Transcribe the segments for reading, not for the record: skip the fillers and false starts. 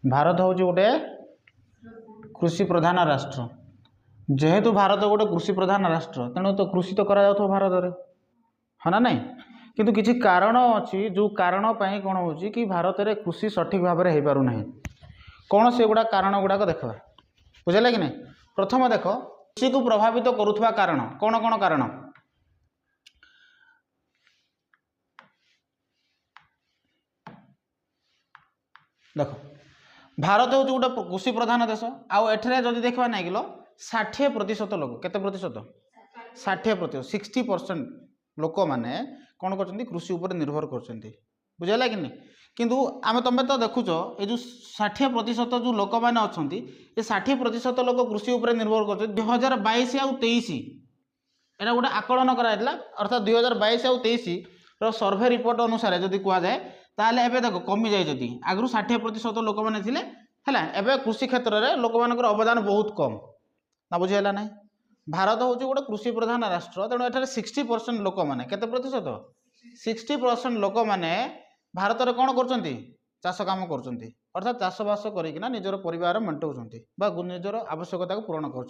भारत हूँ गोटे कृषि प्रधान राष्ट्र जेहेतु भारत गोटे कृषि प्रधान राष्ट्र तेणु तो कृषि तो करा जाउथो भारत में हाँ ना नहीं किंतु किसी कारण अच्छी जो कारण कौन हो कि भारत में कृषि सठिक भाव में हो पार ना कौन से गुड़ा कारण गुड़ाक देखा बुझे कि नहीं। प्रथम देख कृषि को प्रभावित करुवा कारण कौन कौन कारण देख भारत हूँ गोटे कृषि प्रधान देश आठे जदि देखा ना कि 60% लोक केते प्रतिशत 60% 60% लोक मैंने कौन कर कृषि उपर निर्भर कर बुझेगा कि नहीं किंतु आम तुम तो देखुच ये जो 60% जो लोक मैंने अच्छा ये 60% लोक कृषि उपर निर्भर कर 2022 आउ 23 एटा गोटे आकलन कराइला अर्थात 2022 आउ 23 सर्वे रिपोर्ट अनुसार जदि कहुए ताहले एबे देखो कमी जाए जदि आगु 60% लोक मैंने थिले हैला एबे कृषि क्षेत्र में लोक मानकर अवदान बहुत कम ना बुझेगा ना। भारत हूँ गोटे कृषि प्रधान राष्ट्र तेणु एठारे 60% लोक मैंने केते प्रतिशत 60% लोक मैंने भारत में कौन कर चाष काम कर अर्थात चाषबास करना निजर परिवार मेटाऊँच निजर आवश्यकता को पूरण कर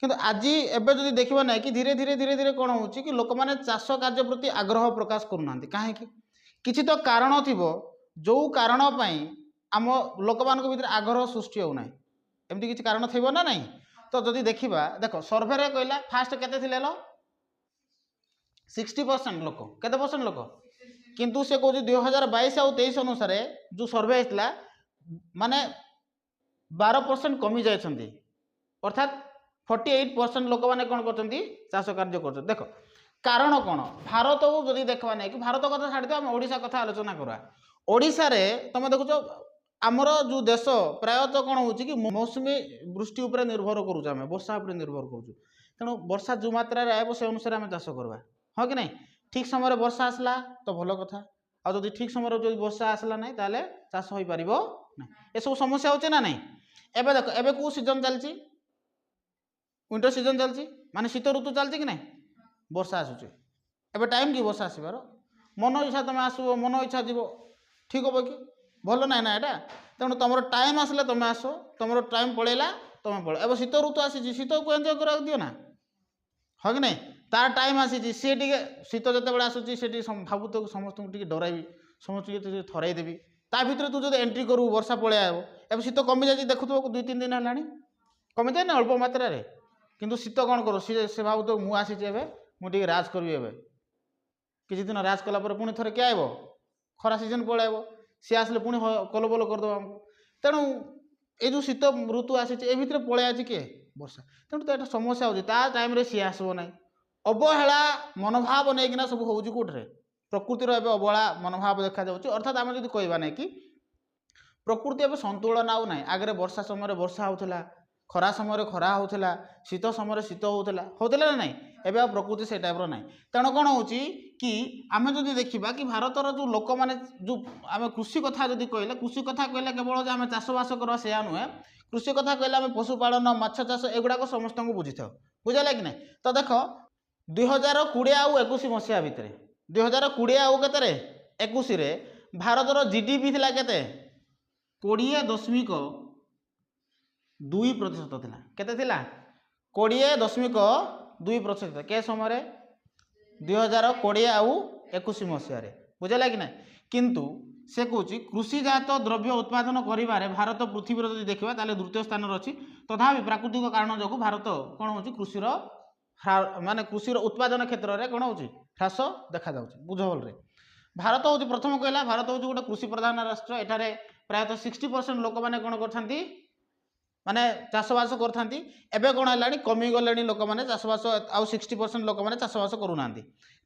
किंतु आज एबे जदि देखा ना कि धीरे धीरे धीरे धीरे कौन हो कि लोक मैंने चाष कार्य प्रति आग्रह प्रकाश करूना कहीं किसी तो कारण थी जो कारण आम लोक मान भीतर आग्रह सृष्टि होना एमती किसी कारण थी ना नहीं तो जदि देखा देख सर्वे कहला फास्ट केते थिले लो 60% लोक केते परसेंट लोक किंतु से कह 2022 आउ 23 अनुसार जो सर्वे होता माने 12% कमी जाइछंती अर्थात 48% लोक मैंने कौन कर चाष कार्य कर देख कारण कौन भारत को जदि देखा ना कि भारत कथा छाड़ दिया ओडिशा कथा आलोचना करा ओडिशा रे तुम देखुच आमर जो देश प्रायतः कौन हो कि मौसुमी वृष्टि उपर निर्भर करुँ आम वर्षा उपर निर्भर करूँ तेणु वर्षा जो मात्रा आए से अनुसार आम चाष करवा हाँ कि नहीं ठीक समय वर्षा आसला तो भल कथा आदि ठीक समय जो वर्षा आसला ना ताले चाष हो पार ना ये सब समस्या होचे ना नहीं। एबे देख एबे को सीजन चलती विंटर सीजन चलती माने शीत ऋतु चलती कि नहीं वर्षा आसूचे एबे टाइम कि वर्षा आसबार मन इच्छा तुम आसब मन इच्छा जीव ठीक हम कि भल ना ना यहाँ तेणु तुम टाइम आसले तुम आस तुम टाइम पलैला तुम पल ए शीत ऋतु आसी शीत को एंजय करा दियो ना हाँ कि नहीं तार टाइम आसी सी टे शीत जिते आसूसी से भावु तो समस्त डरइबी समस्त थरईदेवी ता भर तू जो एंट्री करू वर्षा पलि आब ए शीत कमी जाए देखु 2-3 दिन है कमी जाए ना अल्प मात्रा किंतु शीत कौन करो सी भाव तो मुझे मुझे राज करी ए किसी दिन राज कलापर पुणी थे किए आब खरा सीजन पलैब सी आसले पुणी कलबल करदे आमको तेणु ये जो शीत ऋतु आसी ए भितर पलि आज किए वर्षा तेणु तो यहाँ समस्या होती टाइम सी आसब ना अवहेला मनोभाव नहीं सब हूँ कौटे प्रकृतिर एवं अवहेला मनोभाव देखा जाऊँगी अर्थात आम जब कहवा ना कि प्रकृति एवं संतुलन आउ ना आगे वर्षा समय वर्षा होता खरा समय खरा होता शीत समय शीत होता ना नहीं एवं आ प्रकृति से टाइप ना तेणु कौन हो कि आम जब देखा कि भारतर जो लोक मैंने जो आम कृषि कथा जब कहले कृषि कथा कहले केवल आम चाषबास करवा से नुहे कृषि कथा कहले आम पशुपालन माछ चाष एगुड़ाक समस्त बुझी था बुझेगा कि नहीं। तो देख 2020 आउ 21 मसीहा भितर 2020 आउ के 21 भारतर जीडीपी थिला केते 20.2% थिला केते थिला 20.2% के समय 2020 आउ 21 मसीह बुझेगा कि ना किंतु से कौच कृषिजात द्रव्य उत्पादन करिबारे भारत पृथ्वी जब देखा ताले द्वितीय स्थान अच्छी तथापि प्राकृतिक कारण जो भारत कौन हो कृषिर माने कृषिर उत्पादन क्षेत्र में कौन हो ह्रास देखा जाउछि बुझ भल भारत हूँ प्रथम कहला भारत हूँ गोटे कृषि प्रधान राष्ट्र एठारे प्रायतः 60% लोक मैंने कौन कर माने चाषबास करथांती एबे कौन है कमी गले लोक मैंने चाषबास आउ 60% लोक मैंने चाषबास करूना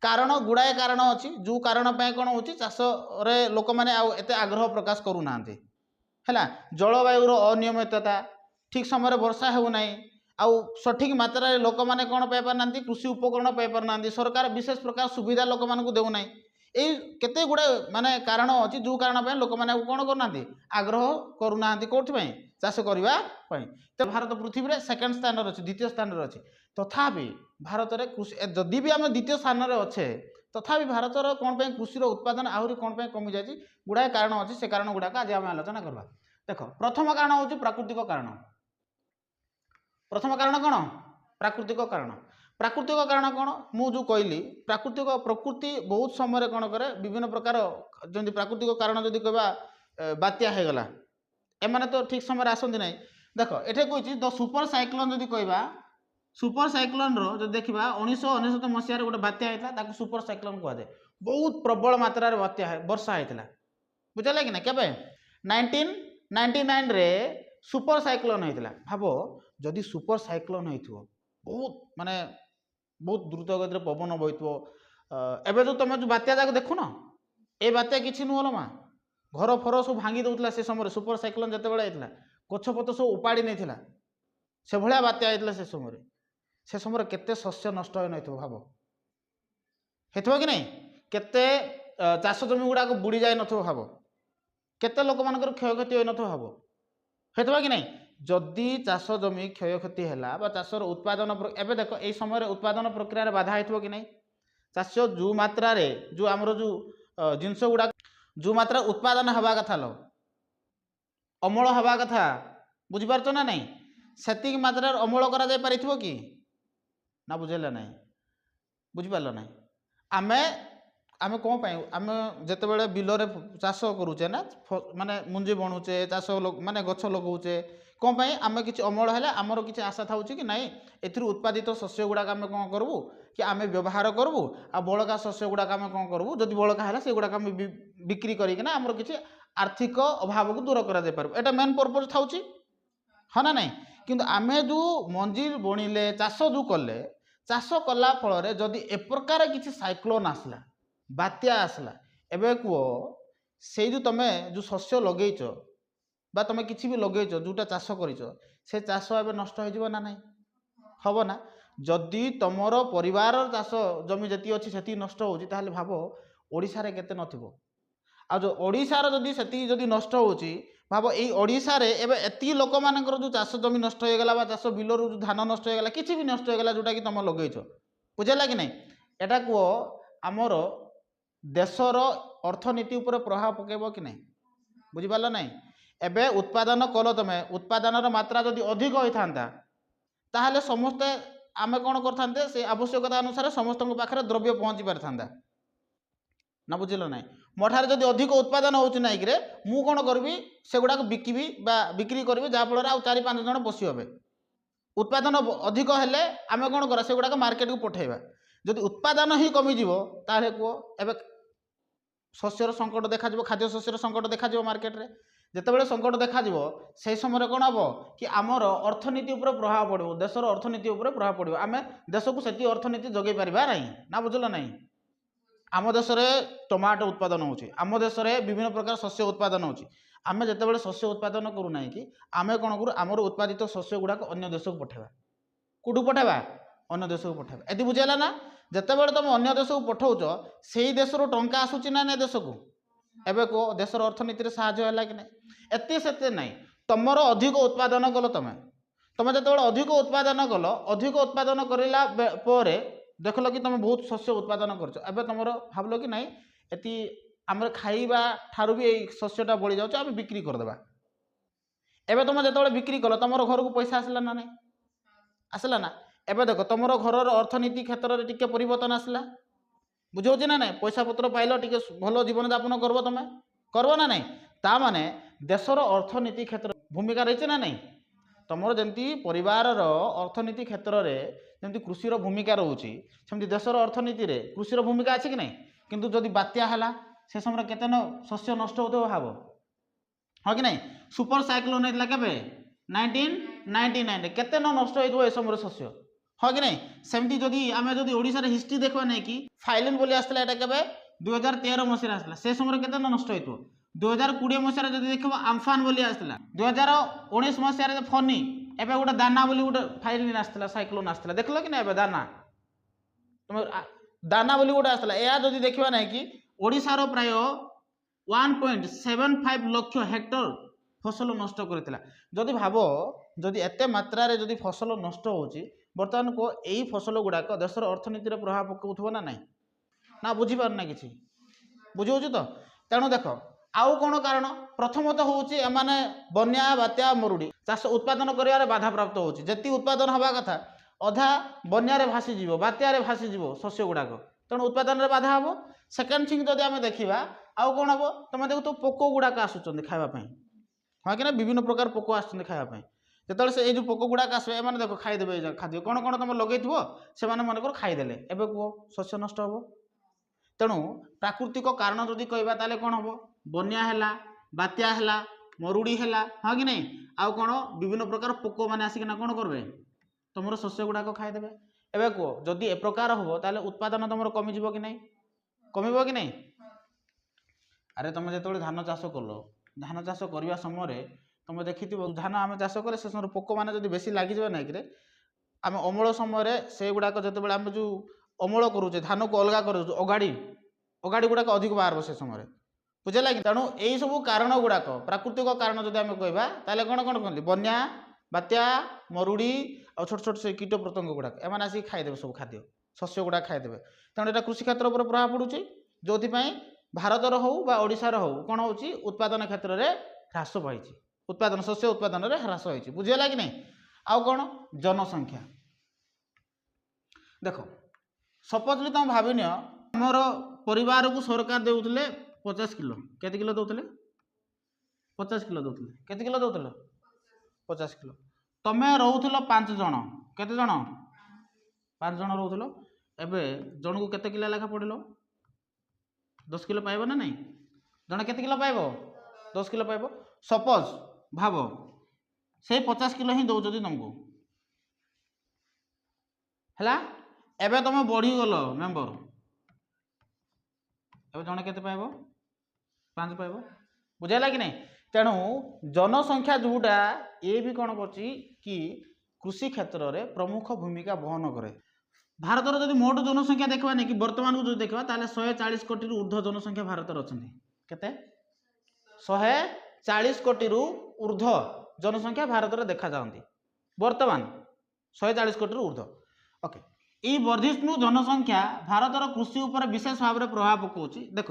कारण गुड़ाए कारण अच्छी जो कारण कौन हो चाष लोक मैंने एत आग्रह प्रकाश करूना है जलवायुर अनियमितता ठीक समय वर्षा होना आउ सठिक मात्रा लोक मैंने कौन पाइपार कृषि उपकरण पाइपार ना सरकार विशेष प्रकार सुविधा लोक मानक देना ये केते गुड़े माने कारण अच्छी जो कारण लोक मैंने कौन करना आग्रह करूना कौटि चाष करने तो भारत पृथ्वी में सेकेंड स्थान अच्छे द्वितीय स्थान अच्छे तथापि भारत में कृषि जदि भी आम द्वितीय स्थान अच्छे तथापि भारतर कौन कृषि उत्पादन आहरी कौन कमी जाए गुड़ाए कारण अच्छी से कारण गुड़ाक आज आम आलोचना करवा देख प्रथम कारण हूँ प्राकृतिक कारण। प्रथम कारण कौन प्राकृतिक कारण। प्राकृतिक कारण कौन मुझे कहली प्राकृतिक प्रकृति बहुत समय कौन करे विभिन्न प्रकार जमी प्राकृतिक कारण जदि कह बात्या हो गला एमाने तो ठीक समय आसती ना। देख एठे कही द सुपर साइक्लोन जदि कहवा सुपर साइक्लोन रो देखा 1999 मसीह गोटे बात्या होता सुपर साइक्लोन कहुए बहुत प्रबल मात्रा बात्या वर्षा होता बुझे कि ना केवे 1999 रे सुपर साइक्लोन होता भाव जदि सुपर साइक्लोन हो बहुत माने बहुत द्रुत गति पवन बहथो एवं जो तुम जो बात्या जाक देखु न ए बात्या किसी नुहल माँ घर फर सब भांगी दौला से समय सुपर साइक्लोन जिते बड़े होता गछपत सब उपाड़ी नहीं से भाया बात्या होता से समय केते शस्य नष्ट हो नहीं भाव हेतु कि नहीं केते चाष जमी गुड़ाक बुड़ी जाए न भाव केते लोक मान क्षय क्षति हो न भाव हेतु कि नहीं जदि चाष जमी क्षय क्षति है चाषर उत्पादन एवं देख यही समय उत्पादन प्रक्रिया बाधा हो कि नहीं चाष जो मात्रा जो आमर जो जिनस गुड़ा जो मात्रा उत्पादन हवा कथा लो अमल हवा कथा बुझीपार ना नहीं से मात्रा अमल कर कि ना बुझेला नहीं बुझीपार ना आमे आमे कौन पाई आमे जिते बड़े बिलरे चाष करुचे ना माने मुंजी बणुचे चाष माने गछ लगाऊे कौन पाई आमे किछि अमल है आमर किछि आशा था कि नाई एथिरु उत्पादित शस्य गुड़ाक आमे कौन करबू कि आमे व्यवहार करबू आ बड़का शस्य गुड़ाक आमे कौन करबू जदि बड़का है से गुड़ाक आमे बिक्री करिकिना आमर किछि आर्थिक अभाव को दूर करा जाय पारबो एटा मेन पर्पज थाउची हाँ ना नहीं किंतु आमे जो मंजी बुणिले चाष जो कले चाष कला फल जदि ए प्रकार किछि साइक्लोन आसला बात्या आसला एबे कह से जो तुम जो शस्य लगेच बा तुम किसी भी लगेच जोटा चाष कर से चाष एवं नष्ट हो ना नहीं हम ना जदि तुमर परिवार चाष जमी जी अच्छी से नष्ट हो भाव ओडिशा केते नथिबो आ जो ओडिशार जदि से जदि नष्ट होची भाव यही ओडिशा एवं एति लोक मानकर जो चाष जमी नष्ट हो गला चाष बिलर जो धान नष्ट हो गला किसी भी नष्ट हो गला जोटा कि तुम लगेच बुझेला कि नहीं एटा कह आमर देशर अर्थनीति उपर प्रभाव पकेब कि नहीं बुझीपार ना एबे उत्पादन कल तुम उत्पादन मात्रा जदि अधिक होता ताहले समस्ते आमे कौन करते से आवश्यकता अनुसार समस्त पाखे द्रव्य पहुँची पारि था ना बुझल ना मोठार जदि अधिक उत्पादन हो नाइक मु कौन करी से गुड़ाक बिकिबी बा बिक्री करी जहाँफल आ 4-5 जन बसी हे उत्पादन अधिक हेले आमे कौन करा से गुड़ाक मार्केट को पठेबा जदि उत्पादन ही कमिजिवो ताहले कह एबे शस्यर संकट देखा खाद्य शस्यर संकट देखा मार्केट रे जितेबाला संकट देखा से समय कौन हम कि आमर अर्थनीति उपर प्रभाव पड़ो देशर अर्थनीति उपर प्रभाव पड़ो आम देश को से अर्थनीति जगै पारिबा नहीं ना बुझल ना आम देश में टमाटो उत्पादन होची आम देश में विभिन्न प्रकार शस्य उत्पादन होची आम जितेबाला शस्य उत्पादन करूना कि आम कौन करूँ आमर उत्पादित शस्य गुड़ाक अन्य देश को पठेबा कौटू पठेबा अन्य देश को पठेबा एति बुझेला ना जितेबाला तुम अन्य देश को पठाऊच से देशर टंका आसूची ना देश को एबे को देशर अर्थनीति रे साहाय्य है कि नहीं एते सेते नहीं तुमर अधिक उत्पादन कल तुम तुम जो अधिक उत्पादन कल अधिक उत्पादन करला पर देखल कि तुम बहुत शस्य उत्पादन कर तुम भावल कि नहीं एति आम खाइबा ठारू भी शस्यटा बढ़ी जाऊँ आम बिक्री करदेबा एबे तुम जो बिक्री कल तुम घर को पैसा आसला ना नहीं आसला ना एबे देख तुम घर अर्थनीति क्षेत्र में टिके परिवर्तन आसला बुझे ना नहीं पैसा पत्र पाइल टे भल जीवन यापन करब तुम करब ना नहीं ता माने देशर अर्थनीति क्षेत्र भूमिका रही ना नहीं तुमर जमी परिवार अर्थनीति क्षेत्र में जमी कृषि भूमिका रोचे सेमती देशर अर्थनीति रे कृषि भूमिका अच्छी कि नहीं किंतु जदि बात्या है से समय केते शस्य नष्ट होते भाव हाँ कि नहीं सुपर साइक्लोन होता केबे 1999 केते नष्ट हो समय शस्य हाँ कि नहीं सेमती जदि आम जदि ओडिशा रे हिस्ट्री देखा नहीं कि फाइलिन बोली आसला एटा केबे 2013 मसीह आसला से समय केते नष्ट हो 2020 मसीह जदि देखो आम्फान बोली आसला 2019 मसीह फनी एबे गोटे दाना बोली गोटे फाइलिन आसला साइक्लोन आसला देखल कि ना एबे दाना तुम दाना बोली गोटे आसला या जदि देखा ना कि ओडिशार प्राय 1.75 लाख हेक्टर फसल नष्ट करथिला जदि भाव जदि एते मात्रा रे जदि फसल नष्ट होची बर्तमान को यही फसल गुड़ाक देशर अर्थनीति प्रभाव पकाउथबो ना नहीं ना बुझी पारना किछि बुझौछु तो तेणु देख आउ कौन कारण प्रथमतः हूँ एमाने बन्या बात्या मरुड़ी चाष उत्पादन कर बाधा प्राप्त होची जति उत्पादन हवा कथा अधा बन्यारे भासीज बात्यारे भासीज शस्य गुड़ाक तेणु उत्पादन बाधा हम सेकेंड थिंग जदि आम देखा आउ कौन हम तुम देख तो पोक गुड़ाक आसुच्च खावाई हाँ कि विभिन्न प्रकार पोक आसवाई जो से जो पोक गुड़ाक आसवे एम देख खाईदे खाद्य कौन कौन तुम लगे से मनकर खाईदे एवं कह शस्य नष्ट हम तेणु प्राकृतिक कारण जदि कहवा ताले कौन हम बन्या है बात्या है मरुड़ी है हाँ कि नहीं आउ कौन विभिन्न प्रकार पोक मैंने आसिकना कौन करेंगे तुम शस्य गुड़ाक खाईदे एवं कह जदि ए प्रकार हम ताले उत्पादन तुम कमिज कि नहीं कमिब कि नहीं अरे तुम जो धान चाष कल धान चाष करने समय तुम देखि धान आम चाष कले से समय पोक मैंने जब बेसी लगिजे ना कि आम अमल समय से गुड़ाक जो आम जो अमल करुचे धान को अलग कर अगाड़ी अगाड़ी गुड़ाक अधिक बाहर से समय बुझे कि तेणु यही सब कारण गुड़ाक प्राकृतिक कारण जब आम कहवा ताले कौन कौन कहते बन्या बात्या मरुड़ी और छोट छोट से कीट प्रतंग गुड़ाक एम आसिक खाईदे सब खाद्य शस्य गुड़ाक खाईदे तेणु यहाँ कृषि क्षेत्र पर प्रभाव पड़ुଛି जो भारतर हो ओडिशार हो कौन हो उत्पादन क्षेत्र में ह्रास पाई उत्पादन शस्य उत्पादन में ह्रास होती बुझीगला कि नहीं आउ कौन जनसंख्या देख सपोजली तुम भाविन आमर परिवार को सरकार देउतले 50 किलो केते किलो दउतले 50 किलो दउतले केते किलो दउतले 50 किलो तमे रहउथलो 5 जण केते जण 5 जण रहउथलो एबे जण को केते किलो लेखा पड़िलो 10 किलो पाइबो ना नहीं जण केते किलो पाइबो 10 किलो पाइबो सपोज भाव से 50 किलो ही दउजदी तुमको हला एबे तुम बढ़ी गल मेंबर एबे जण केते पाइबो 5 पाइबो बुझाइला कि नहीं तेणु जनसंख्या जोटा ये भी कौन कर कृषि क्षेत्र में प्रमुख भूमिका बहन करे भारत जब मोट जनसंख्या देखा नहीं कि वर्तमान को जो देखा 140 कोटी ऊर्ध्व जनसंख्या भारत अच्छा केते 140 कोटी ऊर्ध्व जनसंख्या भारत में देखा जाती वर्तमान 140 कोटी ऊर्ध्व ओके ये वर्धिष्णु जनसंख्या भारतर कृषि उपर विशेष भाव में प्रभाव पकाउछ देख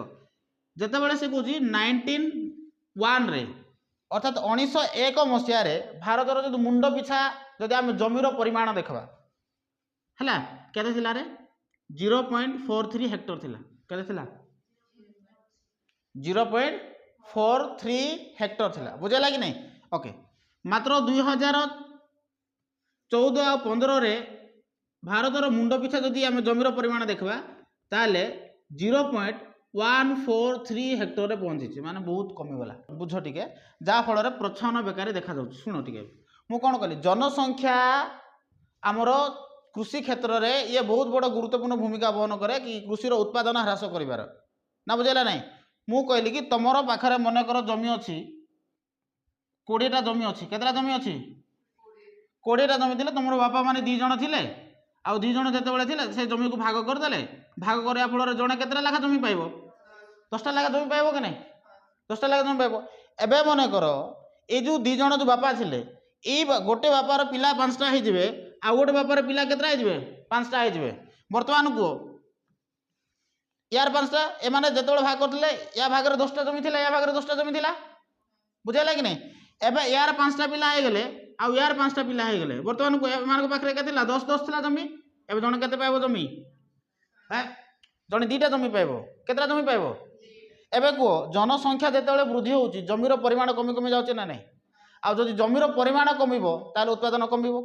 जितेबाला से कौच 1901 रे अर्थात 1901 मसीह भारतर जो मुंड पिछा जदि आम जमीर परिमाण देखा है केते थिला रे 0.43 हेक्टर थिला केते थिला 0.43 हेक्टर थिला बुझेला कि नहीं ओके मात्र 2014 और 15 रे भारतर मुंड पिछा जदि आम जमीर परिमाण देखा ताले 0.143 हेक्टर पहुंची माने बहुत कमिगला बुझ टिके जहाँफल प्रोत्साहन बेकारी देखा जाउछ शुण टिके मु कौन कली जनसंख्या आमर कृषि क्षेत्र में ये बहुत बड़ गुरुत्वपूर्ण भूमिका बहन करे कि कृषि उत्पादन ह्रास कर ना बुझेगा नहीं मु कहली कि तुम पाखे मनकर जमी अच्छी 20टा जमी अच्छी केतटा जमी अच्छी 20टा जमी थे तुम बापा माने 2 जण थे आउ 2 जण जिते से जमी को भाग करदे भाग करने फल जड़े केतटा लेखा जमी पाइब 10टा लेखा जमी पाइब कि नहीं 10टा लेखा जमी पाइब एबे मन कर ये जो 2 जण जो बापा थे ये गोटे बापार पिला 5टा हो आ गोटे बापार पिला केतटा हो 5टा हो बर्तमान को यार 5टा एमाने जिते भाग करते या भाग 10टा जमी थी या भाग 10टा जमी थी बुझेगा कि नहीं एबे यार 5टा पिला हो गले आउ यार 5टा पिला हो गले बर्तमान को एमान पाखे के 10 था जमी एबे जण केते पाइबो जमी जण 2टा जमी पाइबो केतटा जमी पाइबो एबे को जनसंख्या जिते वृद्धि होउची जमीर परिमाण कमी कमी जाउची ना नहीं आ जदि जमीर परिमाण कमिबो ताले उत्पादन कमिबो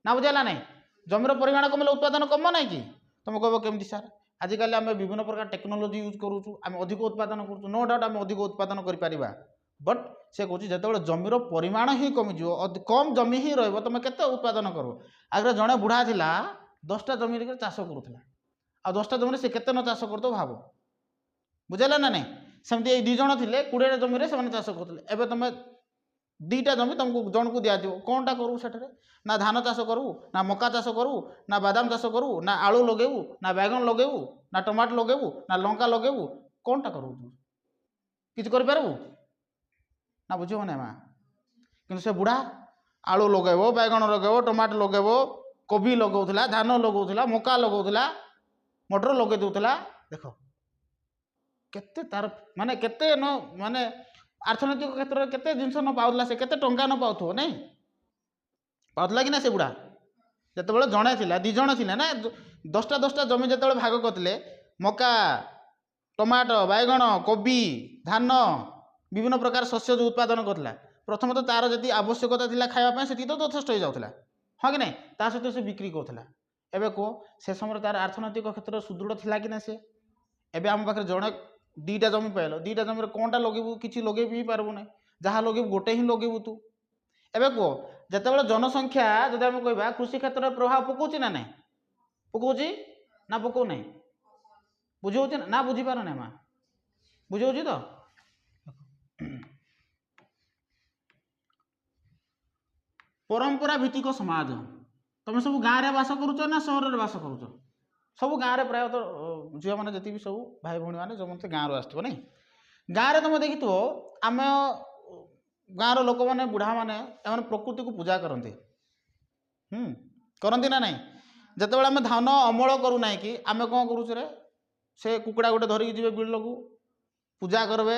ना बुझेला नहीं जमीर परिमाण कमिले उत्पादन कम ना कि तुम कहबो केमती सर आजिकल आम विभिन्न प्रकार टेक्नोलोजी यूज करूँ आम अधिक उत्पादन करूँ नो डाउट आम अधिक उत्पादन कर बट से कहूँ जो जमीर परिमाण ही कमिज कम जमी ही रही तुम केते उत्पादन कर आगे जड़े बुढ़ा था 10टा जमी चाष करूला आ 10टा जमी से केते न चाष कर भाव बुझेला ना नहीं सेमती 2 जण थे 20टा जमी से चाष करुले एवं तुम 2टा जमी तुमको जन को दिज्व कौनटा करूँ से ना धान चाष करूँ ना मका चाष करूँ ना बादाम चाष करूँ ना आलू लगेबू ना बैगन लगेबू ना टमाटो लगेबू ना लंका लगेबू कौनटा करूँ किसी करूँ ना बुझे ना माँ कि से बुढ़ा आलू लगेब बैगन लगेब टमाटो लगेब कोबी लगौला धान लगौला मका लगौला मटर लगे दूला देख केते तार माने केते न माने अर्थनैतिक क्षेत्र में केते जिनस न पाउला से केते टंका न पाउथो नहीं पाउला कि ना से बुढ़ा जिते जड़े थी दी जण थे ना 10टा जमी जो भाग करते मका टमाटो बैगण कोबी धान विभिन्न प्रकार शस्य जो उत्पादन करता प्रथम तो तार जी आवश्यकता थी खावाई से तो यथेष्ट हो जाता हाँ कि नहीं ता सहित से बिक्री करूला एवं कह से समय तार अर्थनैतिक क्षेत्र सुदृढ़ थिला कि ना से एवं आम पाखे जड़े 2टा जमी पाइल 2टा जमी कौनटा लगेबू कि लगे भी पार्बू ना जहाँ लगेबू गोटे ही लगेबू तू एवं कह जिते जनसंख्या जब आम कह कृषि क्षेत्र में प्रभाव पकाउची ना नहीं पकाउची ना पकाउ ना बुझे ना बुझीपार ना माँ बुझे तो परंपरा भित्तिक समाज तुम सब गाँव में बास करुच ना सहर में बास करुच सब गाँव में प्रायः झील मैंने जी सब भाई भाई मैंने जो मत गाँव आसो नहीं गाँव में तुम देखी आम गाँव लोक मैंने बुढ़ा मैंने प्रकृति को पूजा करती करती ना नहीं जिते आम धान अमल करूना कि आम कौन करुचे से कुकड़ा गोटे धरिकी जी बिल को पूजा करेंगे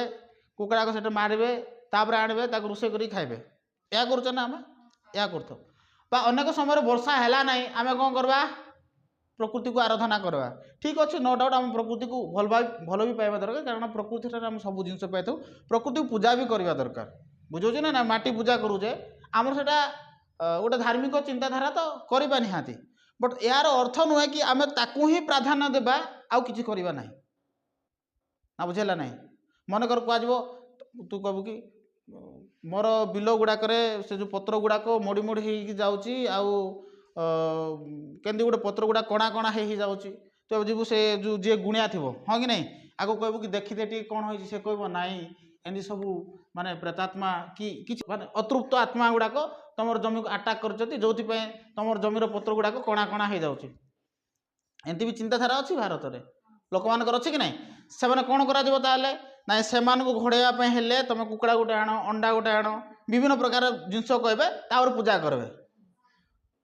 कुकड़ा को सेठ मारे तापर आणवे रोषे कर खाइबे या करुचे ना आम या कर अनेक समय वर्षा है ना आम कौन करवा प्रकृति को आराधना करवा ठीक अच्छे नो डाउट आम प्रकृति को भल भी पाइबा दरकार कारण प्रकृति आम सब जिन पाई प्रकृति को पूजा भी करवा दरकार बुझे ना ना माटी पूजा करूचे आमर से गोटे धार्मिक चिंताधारा तो करवा निहाती बट यार अर्थ नुहे कि आम ताकू ही प्राधान्य देवा आउ किसी करवा ना ना बुझेगा ना मनकर कह तू कहबू कि मोर बिल गुड़ाक से जो पत्र गुड़ाक मोड़ी मोड़ी हो जाऊँगी केमती गोटे पत्र गुड़ा कणा कणा हो जाऊँगी तो जीव से जो जी गुणिया थी हाँ कि नहीं आगे कहबू कि देखी टे कौन हो से कह नाई एमती सब माने प्रेतात्मा कि माने अतृप्त आत्मा गुड़ाक तुम जमी को अटाक कर जो तुम जमीर पत्र गुड़ाक कणा कणा हो जाऊँगी एमती भी चिंताधारा अच्छी भारत में लोक मान अच्छी कि नहीं से कौन कर ना से घोड़ाई हेले तुम कुकड़ा गोटे आण अंडा गोटे आण विभिन्न प्रकार जिनस कहबे तापर पूजा करेंगे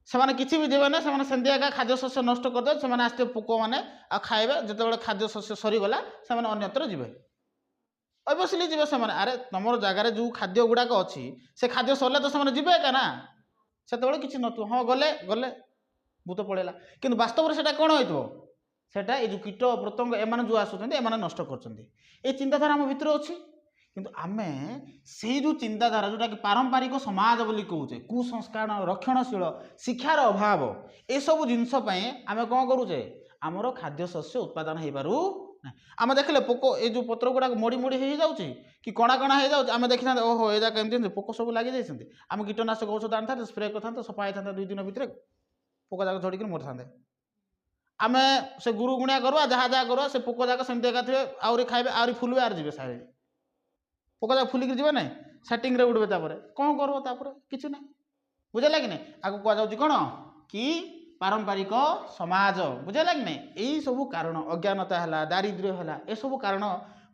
से किसी भी देवे ना से खाद्य शस्य नष्ट करदे से आसते पोक मैंने खाइबे जो खाद्य शस्य सरीगला से अन्यत्र जी अवश्य जी से अरे तुम जगार जो खाद्य गुड़ाक अच्छी से खाद्य सरले तो से जी क्या ना से किसी नथो हाँ गले गले भूत पड़ेगा कि वास्तव में कौन हो सेटा ये जो कीट प्रतंग एम जो आसुच्च एम नष्ट कर चिंताधारा आम भितर अच्छी किंतु आमे से जो चिंताधारा जोटा कि पारंपरिक समाज बोली कहूचे कुसंस्कार रक्षणशील शिक्षार अभाव ये सब जिनस आम कौन करुचे आमर खाद्य शस्य उत्पादन हो पारू आम देखले पोक ये जो पत्र गुड़ाक मोड़ी मोड़ी हो जाऊँगी कि कणा कणा हो जाऊँगी आम देखी था ओहो ये कमी पोक सब लगी जाती आम कीटनाशक औषध आनी था स्प्रे करते सफा होता 2 दिन भितर पोक जाक झड़क मरी था आम से गुरु गुणिया करवा जहाँ जहाँ करवा से पोक जाक सेमती एका थे आहरी खाइबे आहरी फुलबे आर जी सारे पोक जाक फुलिक जी ना सेटिंग रे उड़बे कौन कर कि ना बुझेगा कि नहीं आगे कहुच्छी कौन कि पारंपरिक समाज बुझेगा कि नहीं यही सब कारण अज्ञानता है दारिद्र्य है ये सब कारण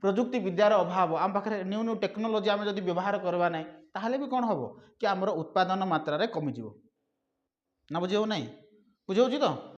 प्रजुक्ति विद्यार अभाव आम पाखे न्यू न्यू टेक्नोलोजी आम जब व्यवहार करवा ना ताहले भी कौन हम कि आमर उत्पादन मात्रा कमिज ना बुझे ना बुझे तो।